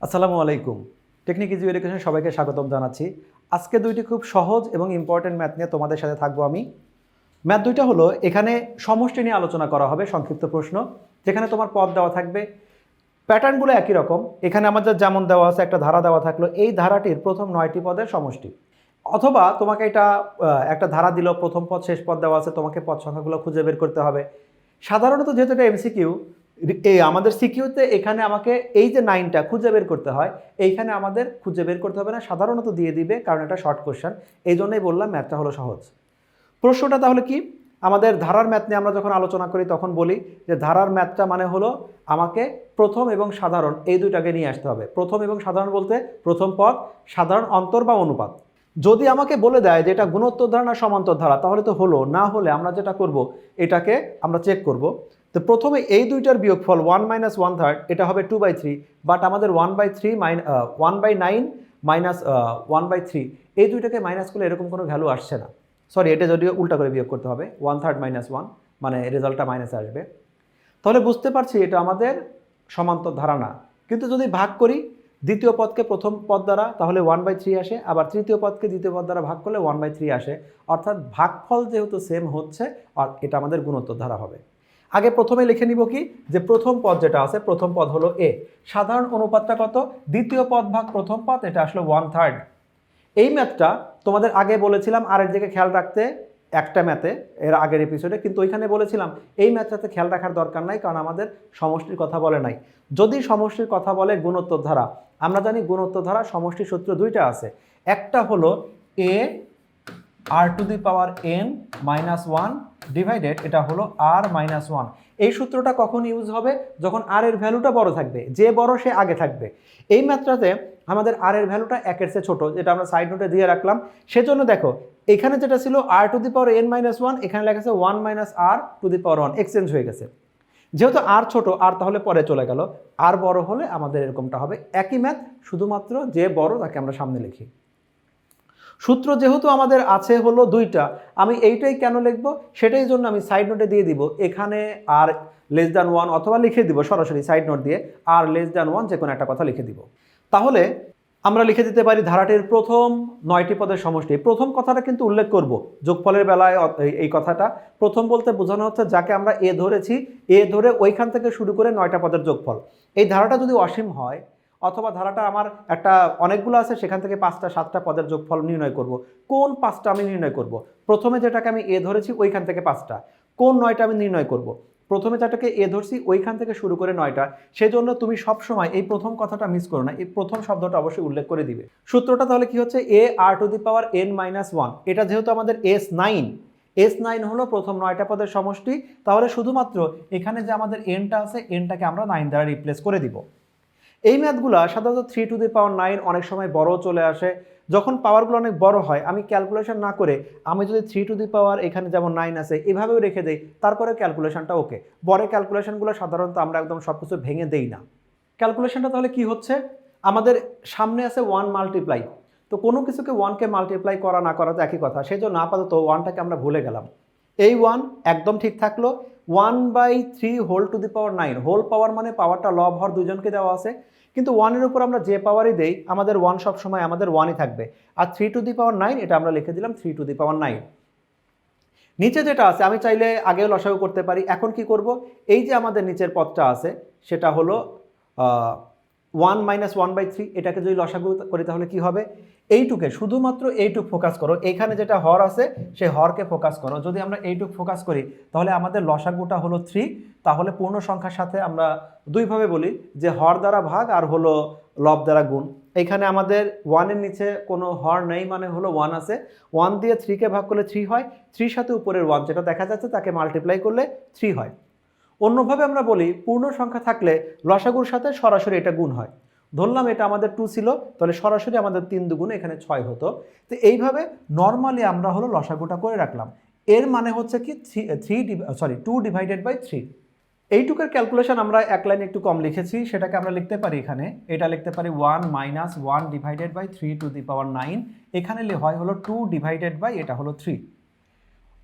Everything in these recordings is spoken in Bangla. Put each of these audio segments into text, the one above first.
আসসালামু আলাইকুম। টেকনিক ইজি এডুকেশন সবাইকে স্বাগতম জানাচ্ছি। আজকে দুইটি খুব সহজ এবং ইম্পর্টেন্ট ম্যাথ নিয়ে তোমাদের সাথে থাকবো আমি। ম্যাথ দুইটা হলো এখানে সমষ্টি নিয়ে আলোচনা করা হবে, সংক্ষিপ্ত প্রশ্ন, যেখানে তোমার পদ দেওয়া থাকবে। প্যাটার্নগুলো একই রকম। এখানে আমাদের যেমন দেওয়া আছে, একটা ধারা দেওয়া থাকলো, এই ধারাটির প্রথম 9টি পদের সমষ্টি। অথবা তোমাকে এটা একটা ধারা দিল, প্রথম পদ শেষ পদ দেওয়া আছে, তোমাকে পদ সংখ্যাগুলো খুঁজে বের করতে হবে। সাধারণত যেহেতু এটা এমসিকিউ, এই আমাদের সিকিউতে এখানে আমাকে এই যে 9টা খুঁজে বের করতে হয়, এইখানে আমাদের খুঁজে বের করতে হবে না, সাধারণত দিয়ে দিবে, কারণ এটা শর্ট কোশ্চেন। এই জন্যই বললাম ম্যাথটা হলো সহজ। প্রশ্নটা তাহলে কি? আমাদের ধারার ম্যাথ নিয়ে আমরা যখন আলোচনা করি তখন বলি যে ধারার ম্যাথটা মানে হলো আমাকে প্রথম এবং সাধারণ এই দুইটাকে নিয়ে আসতে হবে। প্রথম এবং সাধারণ বলতে প্রথম পদ, সাধারণ অন্তর বা অনুপাত। যদি আমাকে বলে দেয় যে এটা গুণোত্তর ধারা না সমান্তর ধারা, তাহলে তো হলো, না হলে আমরা যেটা করব এটাকে আমরা চেক করব। তো প্রথমে এই দুইটার বিয়োগফল 1 - 1/3, এটা হবে 2/3, বাট আমাদের 1/3 1/9 মাইনাস 1/3, এই দুইটাকে মাইনাস করলে এরকম কোনো ভ্যালু আসছে না। সরি, এটা যদিও উল্টা করে বিয়োগ করতে হবে, 1/3 - 1, মানে রেজাল্টটা মাইনাসে আসবে। তাহলে বুঝতে পারছি এটা আমাদের সমান্তর ধারা না। কিন্তু যদি ভাগ করি দ্বিতীয় পদকে প্রথম পদ দ্বারা, তাহলে 1/3 আসে, আবার তৃতীয় পদকে দ্বিতীয় পদ দ্বারা ভাগ করলে 1/3 আসে। অর্থাৎ ভাগফল যেহেতু সেম হচ্ছে, আর এটা আমাদের গুণোত্তর ধারা হবে। আগে প্রথমে লিখে নিব কি, যে প্রথম পদ যেটা আছে, প্রথম পদ হলো এ, সাধারণ অনুপাতটা কত, দ্বিতীয় পদ ভাগ প্রথম পদ, এটা আসলে 1/3। এই ম্যাথটা তোমাদের আগে বলেছিলাম আর এর দিকে খেয়াল রাখতে, একটা ম্যাথে এর আগের এপিসোডে, কিন্তু ওইখানে বলেছিলাম এই ম্যাথটাতে খেয়াল রাখার দরকার নাই, কারণ আমাদের সমষ্টির কথা বলে নাই। যদি সমষ্টির কথা বলে গুণোত্তর ধারা, আমরা জানি গুণোত্তর ধারা সমষ্টির সূত্র দুইটা আছে। একটা হলো এ r⁻n-1 ডিভাইডেড, এটা হলো r-1। এই সূত্রটা কখন ইউজ হবে? যখন আর এর ভ্যালুটা বড় থাকবে, যে বড় সে আগে থাকবে। এই ম্যাথটাতে আমাদের আর এর ভ্যালুটা 1-এর চেয়ে ছোট, যেটা আমরা সাইড নোটে দিয়ে রাখলাম। সেজন্য দেখো এখানে যেটা ছিল r⁻n-1, এখানে লেখা আছে 1 - r⁻1, এক্সচেঞ্জ হয়ে গেছে। যেহেতু আর ছোট, আর তাহলে পরে চলে গেল, আর বড় হলে আমাদের এরকমটা হবে। একই ম্যাথ, শুধুমাত্র যে বড় তাকে আমরা সামনে লিখি। সূত্র যেহেতু আমাদের আছে হলো দুইটা, আমি এইটাই কেন লিখবো সেটাই জন্য আমি সাইড নোটে দিয়ে দিব, এখানে r<1, অথবা লিখে দিব সরাসরি সাইড নোট দিয়ে r<1, যে কোনো একটা কথা লিখে দিব। তাহলে আমরা লিখে দিতে পারি ধারাটির প্রথম 9টি পদের সমষ্টি। প্রথম কথাটা কিন্তু উল্লেখ করব যোগফলের বেলায়, এই কথাটা প্রথম বলতে বোঝানো হচ্ছে যাকে আমরা এ ধরেছি, এ ধরে ওইখান থেকে শুরু করে 9টা পদের যোগফল। এই ধারাটা যদি অসীম হয়, অথবা ধারাটা আমার একটা অনেকগুলো আছে, সেখান থেকে 5টা 7টা পদের যোগফল নির্ণয় করব। কোন 5টা আমি নির্ণয় করব? প্রথমে যেটাকে আমি এ ধরেছি ওইখান থেকে 5টা। কোন 9টা আমি নির্ণয় করব? প্রথমে যেটাকে এ ধরছি ওইখান থেকে শুরু করে 9টা। সেজন্য তুমি সবসময় এই প্রথম কথাটা মিস করো না, এই প্রথম শব্দটা অবশ্যই উল্লেখ করে দিবে। সূত্রটা তাহলে কি হচ্ছে, এ r⁻n-1, এটা যেহেতু আমাদের S9 হলো প্রথম 9টা পদের সমষ্টি, তাহলে শুধুমাত্র এখানে যে আমাদের এনটা আছে, এনটাকে আমরা 9 দ্বারা রিপ্লেস করে দিব। এই ম্যাথগুলো সাধারণত 3⁹ অনেক সময় বড় চলে আসে। যখন পাওয়ারগুলো অনেক বড় হয়, আমি ক্যালকুলেশন না করে আমি যদি 3⁻, এখানে যেমন 9 আছে এভাবেও রেখে দেই, তারপরে ক্যালকুলেশনটা ওকে। বড় ক্যালকুলেশনগুলো সাধারণত আমরা একদম সব কিছু ভেঙে দেই না। ক্যালকুলেশনটা তাহলে কি হচ্ছে, আমাদের সামনে আছে 1 মাল্টিপ্লাই, তো কোনো কিছুকে 1কে মাল্টিপ্লাই করা না করা তো একই কথা, সেই জন্য আপাতত 1টাকে আমরা ভুলে গেলাম। এই 1 একদম ঠিক থাকলো। 1/3 whole to the power 9, whole power মানে পাওয়ারটা লব হর দুজনকে দেওয়া আছে, কিন্তু 1-এর উপর আমরা যে পাওয়ারই দেই আমাদের 1 সবসময় আমাদের 1ই থাকবে। আর 3⁹ এটা আমরা লিখে দিলাম 3⁹। নিচে যেটা আছে আমি চাইলে আগেও লসাগু করতে পারি। এখন কি করব, এই যে আমাদের নিচের পদটা আছে সেটা হলো 1 - 1/3, এটাকে যদি লসাগু করি তাহলে কি হবে, এইটুকে, শুধুমাত্র এইটুক ফোকাস করো, এইখানে যেটা হর আছে সেই হরকে ফোকাস করো। যদি আমরা এইটুক ফোকাস করি তাহলে আমাদের লসাগুটা হলো 3। তাহলে পূর্ণ সংখ্যার সাথে আমরা দুইভাবে বলি, যে হর দ্বারা ভাগ আর হলো লব দ্বারা গুণ। এইখানে আমাদের 1-এর নিচে কোনো হর নেই, মানে হলো 1 আছে। 1 দিয়ে 3কে ভাগ করলে 3 হয়, 3 সাথে উপরের 1 যেটা দেখা যাচ্ছে তাকে মাল্টিপ্লাই করলে 3 হয়। অন্যভাবে আমরা বলি, পূর্ণ সংখ্যা থাকলে লসাগুর সাথে সরাসরি এটা গুণ হয়। ধরলাম এটা আমাদের 2 ছিল, তাহলে সরাসরি আমাদের 3 দুগুণ এখানে 6 হতো। তো এইভাবে নর্মালি আমরা হলো লসাগুটা করে রাখলাম। এর মানে হচ্ছে কি 2/3। এইটুকের ক্যালকুলেশন আমরা এক লাইনে একটু কম লিখেছি, সেটাকে আমরা লিখতে পারি এখানে, এটা লিখতে পারি 1 - 1/3 3⁹ এখানে হয় হলো 2 ডিভাইডেড বাই, এটা হলো 3।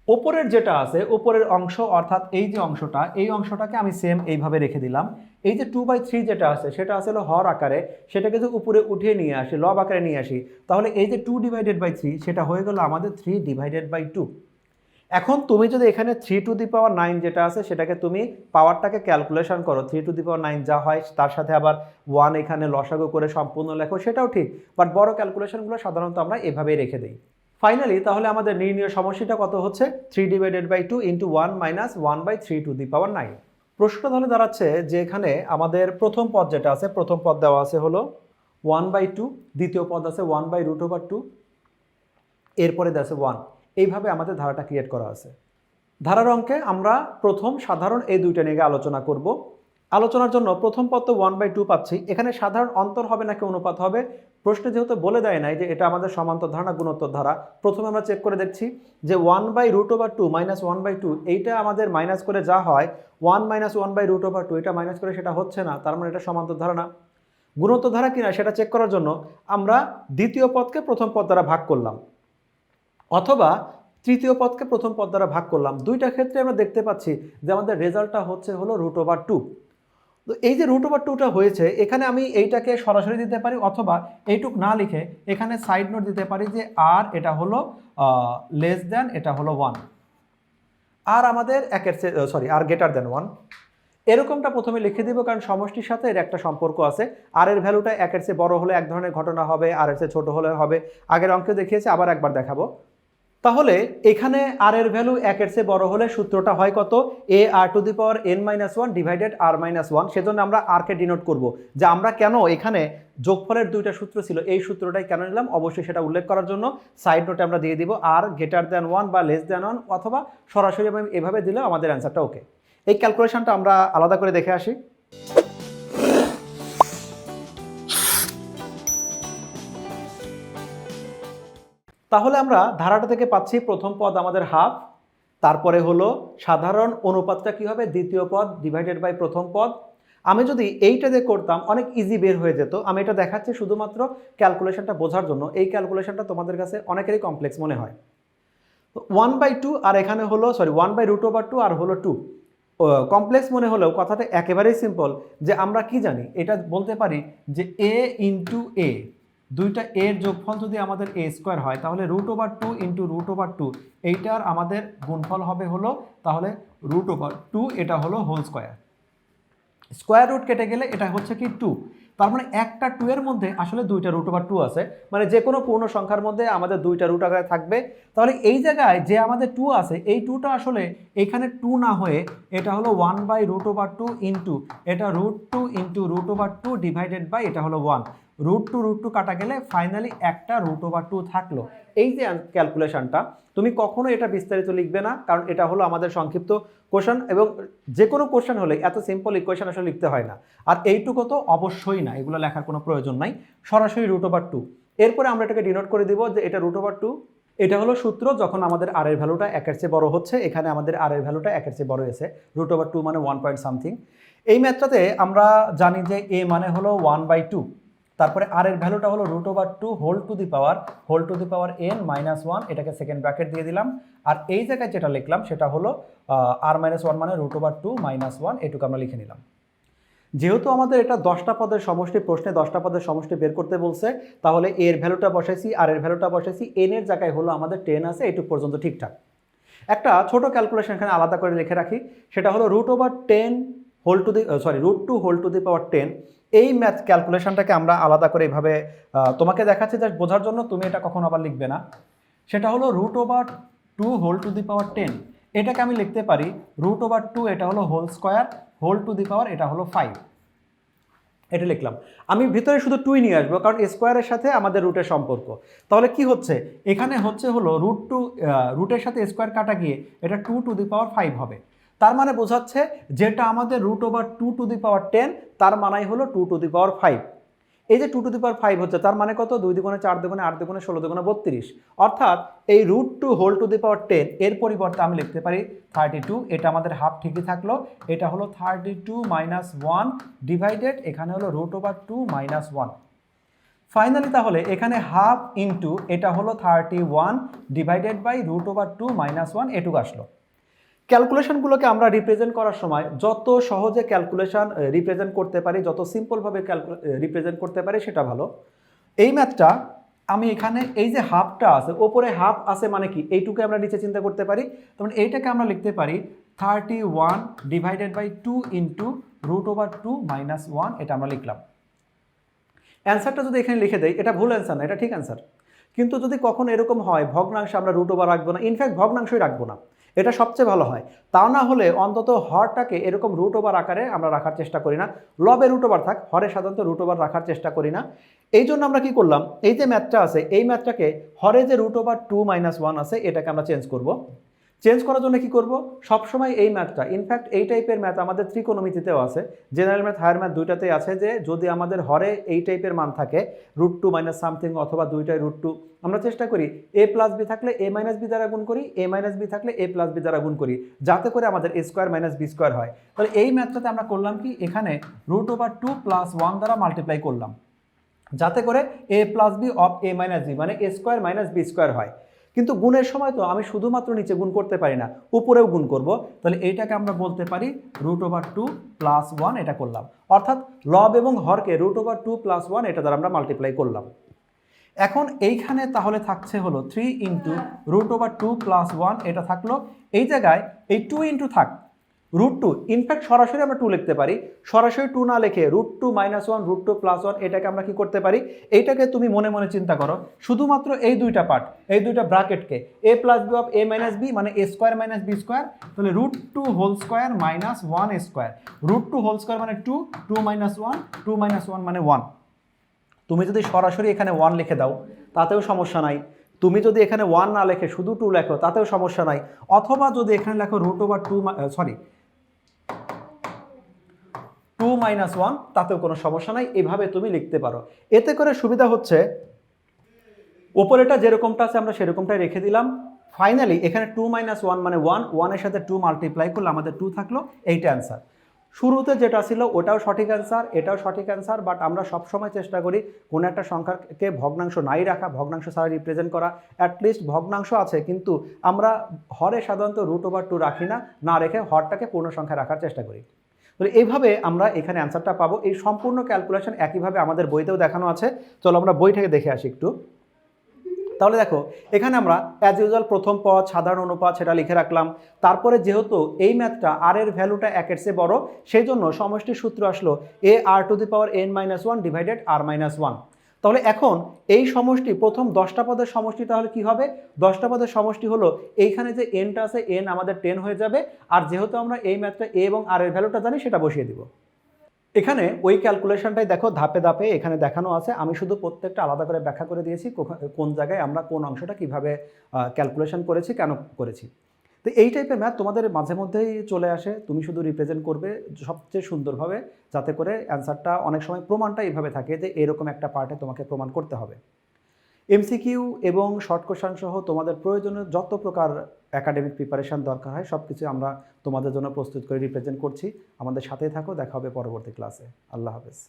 ওপরের যেটা আছে ওপরের অংশ অর্থাৎ এই যে অংশটা এই অংশটাকে আমি সেম এইভাবে রেখে দিলাম। এই যে 2/3 যেটা আছে সেটা আসলে হর আকারে, সেটাকে যদি উপরে উঠিয়ে নিয়ে আসি লব আকারে নিয়ে আসি, তাহলে এই যে 2/3 সেটা হয়ে গেল আমাদের 3/2। এখন তুমি যদি এখানে 3⁹ যেটা আছে সেটাকে তুমি পাওয়ারটাকে ক্যালকুলেশন করো, 3⁹ যা হয় তার সাথে আবার 1 এখানে লসাগু করে সম্পূর্ণ লেখো, সেটাও ঠিক, বাট বড় ক্যালকুলেশনগুলো সাধারণত আমরা এভাবেই রেখে দিই। ফাইনালি তাহলে আমাদের নির্ণয় সমষ্টিটা কত হচ্ছে? 3/2 ইন্টু 1 মাইনাস 1/3⁹। প্রশ্ন তাহলে দাঁড়াচ্ছে যে এখানে আমাদের প্রথম পদ যেটা আছে, প্রথম পদ দেওয়া আছে হলো 1/2, দ্বিতীয় পদ আছে 1/√2, এরপরে দেওয়া আছে 1। এইভাবে আমাদের ধারাটা ক্রিয়েট করা আছে। ধারার অঙ্কে আমরা প্রথম সাধারণ এই দুইটা নিয়ে আলোচনা করব। আলোচনার জন্য প্রথম পদ তো 1/2 পাচ্ছি, এখানে সাধারণ অন্তর হবে নাকি অনুপাত হবে? প্রশ্নে যেহেতু বলে দেয় নাই যে এটা আমাদের সমান্তর ধারা না গুণোত্তর ধারা, প্রথমে আমরা চেক করে দেখছি যে 1/√2 মাইনাস 1/2 এইটা আমাদের মাইনাস করে যা হয় 1 মাইনাস 1/√2, এটা মাইনাস করে সেটা হচ্ছে না, তার মানে এটা সমান্তর ধারা না। গুণোত্তর ধারা কিনা সেটা চেক করার জন্য আমরা দ্বিতীয় পদকে প্রথম পদ দ্বারা ভাগ করলাম, অথবা তৃতীয় পদকে প্রথম পদ দ্বারা ভাগ করলাম। দুইটা ক্ষেত্রে আমরা দেখতে পাচ্ছি যে আমাদের রেজাল্টটা হচ্ছে হলো √2। তো এই যে √2টা হয়েছে, এখানে আমি এইটাকে সরাসরি দিতে পারি, অথবা এইটুক না লিখে এখানে সাইড নোট দিতে পারি যে আর এটা হলো লেস দ্যান এটা হলো 1, আর আমাদের আর গ্রেটার দ্যান 1, এরকমটা প্রথমে লিখে দিব, কারণ সমষ্টির সাথে এর একটা সম্পর্ক আছে। আর এর ভ্যালুটা 1-এর চেয়ে বড় হলে এক ধরনের ঘটনা হবে, আর এর চেয়ে ছোট হলে হবে। আগের অঙ্কে দেখিয়েছি, আবার একবার দেখাবো। তাহলে এখানে আর এর ভ্যালু 1-এর চেয়ে বড় হলে সূত্রটা হয় কত? AR⁻n-1 divided R-1। সেজন্য আমরা আর কে ডিনোট করব, যে আমরা কেন এখানে যোগফলের দুইটা সূত্র ছিল এই সূত্রটাই কেন নিলাম, অবশ্যই সেটা উল্লেখ করার জন্য সাইড নোটে আমরা দিয়ে দিব আর গ্রেটার দ্যান 1 বা লেস দ্যান 1, অথবা সরাসরি এভাবে দিলেও আমাদের অ্যান্সারটা ওকে। এই ক্যালকুলেশনটা আমরা আলাদা করে দেখে আসি। তাহলে আমরা ধারাটা থেকে পাচ্ছি প্রথম পদ আমাদের হাফ, তারপরে হলো সাধারণ অনুপাতটা কি হবে? দ্বিতীয় পদ ডিভাইডেড বাই প্রথম পদ। আমি যদি এইটা দিয়ে করতাম অনেক ইজি বের হয়ে যেত। আমি এটা দেখাচ্ছি শুধুমাত্র ক্যালকুলেশনটা বোঝার জন্য। এই ক্যালকুলেশনটা তোমাদের কাছে অনেকেরই কমপ্লেক্স মনে হয়। 1/2 আর এখানে হলো 1/√2 আর হলো 2, কমপ্লেক্স মনে হলেও কথাটা একেবারেই সিম্পল। যে আমরা কি জানি, এটা বলতে পারি যে a ইন্টু a, দুইটা এর যোগফল যদি আমাদের a² হয়, তাহলে √2 ইন্টু √2 এইটার আমাদের গুণফল হবে হলো তাহলে √2, এটা হলো হোল স্কোয়ার। স্কোয়ার রুট কেটে গেলে এটা হচ্ছে কি 2, তার মানে একটা 2 এর মধ্যে আসলে দুইটা √2 আছে, মানে যে কোনো পূর্ণ সংখ্যার মধ্যে আমাদের দুইটা রুট আকারে থাকবে। তাহলে এই জায়গায় যে আমাদের 2 আছে, এই 2টা আসলে এখানে 2 না হয়ে এটা হলো 1/√2 ইন্টু এটা √2 ইন্টু √2 ডিভাইডেড বাই এটা হলো 1। √2 কাটা গেলে ফাইনালি একটা √2 থাকলো। এই যে ক্যালকুলেশনটা তুমি কখনো এটা বিস্তারিত লিখবে না, কারণ এটা হলো আমাদের সংক্ষিপ্ত কোশ্চেন, এবং যে কোনো কোশ্চেন হলে এত সিম্পল ইকুয়েশন আসলে লিখতে হয় না। আর এইটুকু তো অবশ্যই না, এগুলো লেখার কোনো প্রয়োজন নাই, সরাসরি √2। এরপরে আমরা এটাকে ডিনোট করে দিব যে এটা √2। এটা হলো সূত্র যখন আমাদের আর এর ভ্যালুটা 1-এর চেয়ে বড় হচ্ছে। এখানে আমাদের আর এর ভ্যালুটা 1-এর চেয়ে বড় হয়েছে, √2 মানে 1 পয়েন্ট সামথিং। এই ম্যাথটাতে আমরা জানি যে a মানে হলো 1/2, তারপরে আর এর ভ্যালুটা হলো √2 whole to the power n-1, এটাকে সেকেন্ড ব্র্যাকেট দিয়ে দিলাম। আর এই জায়গায় যেটা লিখলাম সেটা হলো r-1 মানে √2 -1, এটুকু আমরা লিখে নিলাম। যেহেতু আমাদের এটা 10টা পদের সমষ্টি, প্রশ্নে 10টা পদের সমষ্টি বের করতে বলছে, তাহলে এর ভ্যালুটা বসাইছি আর এর ভ্যালুটা বসাইছি, n এর জায়গায় হলো আমাদের 10 আছে, এইটুকু পর্যন্ত ঠিকঠাক। একটা ছোট ক্যালকুলেশন এখানে আলাদা করে লিখে রাখি, সেটা হলো √10 √2 হোল টু দি পাওয়ার 10। এই ম্যাথ ক্যালকুলেশনটাকে আমরা আলাদা করে এইভাবে তোমাকে দেখাচ্ছি জাস্ট বোঝার জন্য, তুমি এটা কখনো আবার লিখবে না। সেটা হলো √2 হোল টু দি পাওয়ার 10, এটাকে আমি লিখতে পারি √2, এটা হলো whole square, whole to the power এটা হলো 5। এটা লিখলাম। আমি ভিতরে শুধু 2 নিয়ে আসবো, কারণ স্কোয়ারের সাথে আমাদের রুটের সম্পর্ক। তাহলে কি হচ্ছে, এখানে হচ্ছে হলো রুটের সাথে স্কোয়ার কাটা গিয়ে এটা 2 টু দি পাওয়ার 5 হবে। তার মানে বোঝাচ্ছে যেটা আমাদের √2 টু দি পাওয়ার 10, তার মানেই হলো 2 টু দি পাওয়ার 5। এই যে 2 টু দি পাওয়ার 5 হচ্ছে, তার মানে কত? 2 দুগুণে 4 দুগুণে 8 দুগুণে 16 দুগুণে 32, অর্থাৎ এই √2 হোল টু দি পাওয়ার 10 এর পরিবর্তে আমি লিখতে পারি 32। এটা আমাদের হাফ ঠিকই থাকলো, এটা হলো 32 - 1 ডিভাইডেড এখানে হলো √2 - 1। ফাইনালি তাহলে এখানে হাফ ইন্টু এটা হলো 31 ডিভাইডেড বাই √/2 - 1 এটুকু আসলো। ক্যালকুলেশনগুলোকে আমরা রিপ্রেজেন্ট করার সময় যত সহজে ক্যালকুলেশন রিপ্রেজেন্ট করতে পারি, যত সিম্পলভাবে রিপ্রেজেন্ট করতে পারি সেটা ভালো। এই ম্যাথটা আমি এখানে এই যে হাফটা আছে, ওপরে হাফ আছে মানে কি এইটুকু আমরা নিচে চিন্তা করতে পারি, তখন এইটাকে আমরা লিখতে পারি 31 ডিভাইডেড বাই 2 ইন্টু √/2 - 1 এটা আমরা লিখলাম। অ্যান্সারটা যদি এখানে লিখে দেই, এটা ভুল অ্যান্সার না, এটা ঠিক অ্যান্সার। কিন্তু যদি কখনো এরকম হয় ভগ্নাংশ আমরা √/, রাখবো না, ইনফ্যাক্ট ভগ্নাংশই রাখবো না, এটা সবচেয়ে ভালো হয়। তা না হলে অন্তত হরটাকে এরকম √/, আকারে আমরা রাখার চেষ্টা করি না। লবে √/, থাক, হরে সাধারণত √/, রাখার চেষ্টা করি না। এই জন্য আমরা কি করলাম, এই যে ম্যাথটা আছে এই ম্যাথটাকে হরে যে √/2 - 1 আছে এটাকে আমরা চেঞ্জ করব। চেঞ্জ করার জন্য কি করব, সবসময় এই ম্যাথটা, ইনফ্যাক্ট এই টাইপের ম্যাথ আমাদের ত্রিকোণমিতিতেও আছে, জেনারেল ম্যাথ, হায়ার ম্যাথ দুইটাতেই আছে, যে যদি আমাদের হরে এই টাইপের মান থাকে √2 - সামথিং অথবা দুইটাই √2, আমরা চেষ্টা করি a + b থাকলে a - b দ্বারা গুণ করি, a - b থাকলে a + b দ্বারা গুণ করি, যাতে করে আমাদের a² - b² হয়। তাহলে এই ম্যাথটাতে আমরা করলাম কি, এখানে √/2 + 1 দ্বারা মাল্টিপ্লাই করলাম, যাতে করে a + b of a - b মানে a² - b² হয়। কিন্তু গুণের সময় তো আমি শুধুমাত্র নিচে গুণ করতে পারি না, উপরেও গুণ করব, তাহলে এইটাকে আমরা বলতে পারি √/2 + 1 এটা করলাম, অর্থাৎ লব এবং হরকে √/2 + 1 এটা দ্বারা আমরা মাল্টিপ্লাই করলাম। এখন এইখানে তাহলে থাকছে হলো 3 ইন্টু √/2 + 1 এটা থাকলো, এই জায়গায় এই 2 ইন্টু থাক √2, ইনফ্যাক্ট সরাসরি আমরা 2 লিখতে পারি, সরাসরি 2 না লিখে √2 - 1 √2 + 1 এটাকে আমরা কি করতে পারি, এইটাকে তুমি মনে মনে চিন্তা করো, শুধুমাত্র এই দুইটা পার্ট, এই দুইটা ব্র্যাকেটকে a + b of a - b মানে a² - b², তাহলে √2 whole square - 1 square, √2 whole square মানে 2, 2 - 1, 2 - 1 মানে 1। তুমি যদি সরাসরি এখানে 1 লিখে দাও তাতেও সমস্যা নাই, তুমি যদি এখানে 1 না লিখে শুধু 2 লেখো তাতেও সমস্যা নাই, অথবা যদি এখানে লেখো √/2 2 - 1 তাতেও কোনো সমস্যা নাই, এভাবে তুমি লিখতে পারো। এতে করে সুবিধা হচ্ছে ওপরেটা যেরকমটা আছে আমরা সেরকমটাই রেখে দিলাম। ফাইনালি এখানে 2 - 1 মানে 1, 1 এর সাথে 2 মাল্টিপ্লাই করলে আমাদের 2 থাকলো, এইটা অ্যান্সার। শুরুতে যেটা ছিল ওটাও সঠিক অ্যান্সার, এটাও সঠিক অ্যান্সার, বাট আমরা সবসময় চেষ্টা করি কোনো একটা সংখ্যাকে ভগ্নাংশ নাই রাখা, ভগ্নাংশ ছাড়া রিপ্রেজেন্ট করা। অ্যাটলিস্ট ভগ্নাংশ আছে কিন্তু আমরা হরে সাধারণত √/2 রাখি না, না রেখে হরটাকে পূর্ণ সংখ্যা রাখার চেষ্টা করি। তো এইভাবে আমরা এখানে অ্যান্সারটা পাবো। এই সম্পূর্ণ ক্যালকুলেশন একইভাবে আমাদের বইতেও দেখানো আছে, চলো আমরা বই থেকে দেখে আসি একটু। তাহলে দেখো এখানে আমরা অ্যাজ ইউজুয়াল প্রথম পদ সাধারণ অনুপাত সেটা লিখে রাখলাম। তারপরে যেহেতু এই ম্যাথটা আর এর ভ্যালুটা 1-এর চেয়ে বড়, সেই জন্য সমষ্টির সূত্র আসলো ar⁴n - 1 ডিভাইডেড r - 1। তাহলে এখন এই সমষ্টি প্রথম 10টা পদের সমষ্টি তাহলে কি হবে, 10টা পদের সমষ্টি হলো এইখানে যে এনটা আছে এন আমাদের 10 হয়ে যাবে, আর যেহেতু আমরা এই ম্যাথটা এ এবং আর এর ভ্যালুটা জানি সেটা বসিয়ে দিব। এখানে ওই ক্যালকুলেশনটাই দেখো ধাপে ধাপে এখানে দেখানো আছে, আমি শুধু প্রত্যেকটা আলাদা করে ব্যাখ্যা করে দিয়েছি কোন জায়গায় আমরা কোন অংশটা কিভাবে ক্যালকুলেশন করেছি, কেন করেছি। তো এই টাইপের ম্যাথ তোমাদের মাঝে মধ্যেই চলে আসে, তুমি শুধু রিপ্রেজেন্ট করবে সবচেয়ে সুন্দরভাবে, যাতে করে অ্যান্সারটা অনেক সময় প্রমাণটা এইভাবে থাকে যে এরকম একটা পার্টে তোমাকে প্রমাণ করতে হবে। এমসিকিউ এবং শর্ট কোশ্চেন সহ তোমাদের প্রয়োজনীয় যত প্রকার একাডেমিক প্রিপারেশন দরকার হয় সব কিছু আমরা তোমাদের জন্য প্রস্তুত করে রিপ্রেজেন্ট করছি। আমাদের সাথেই থাকো, দেখা হবে পরবর্তী ক্লাসে। আল্লাহ হাফেজ।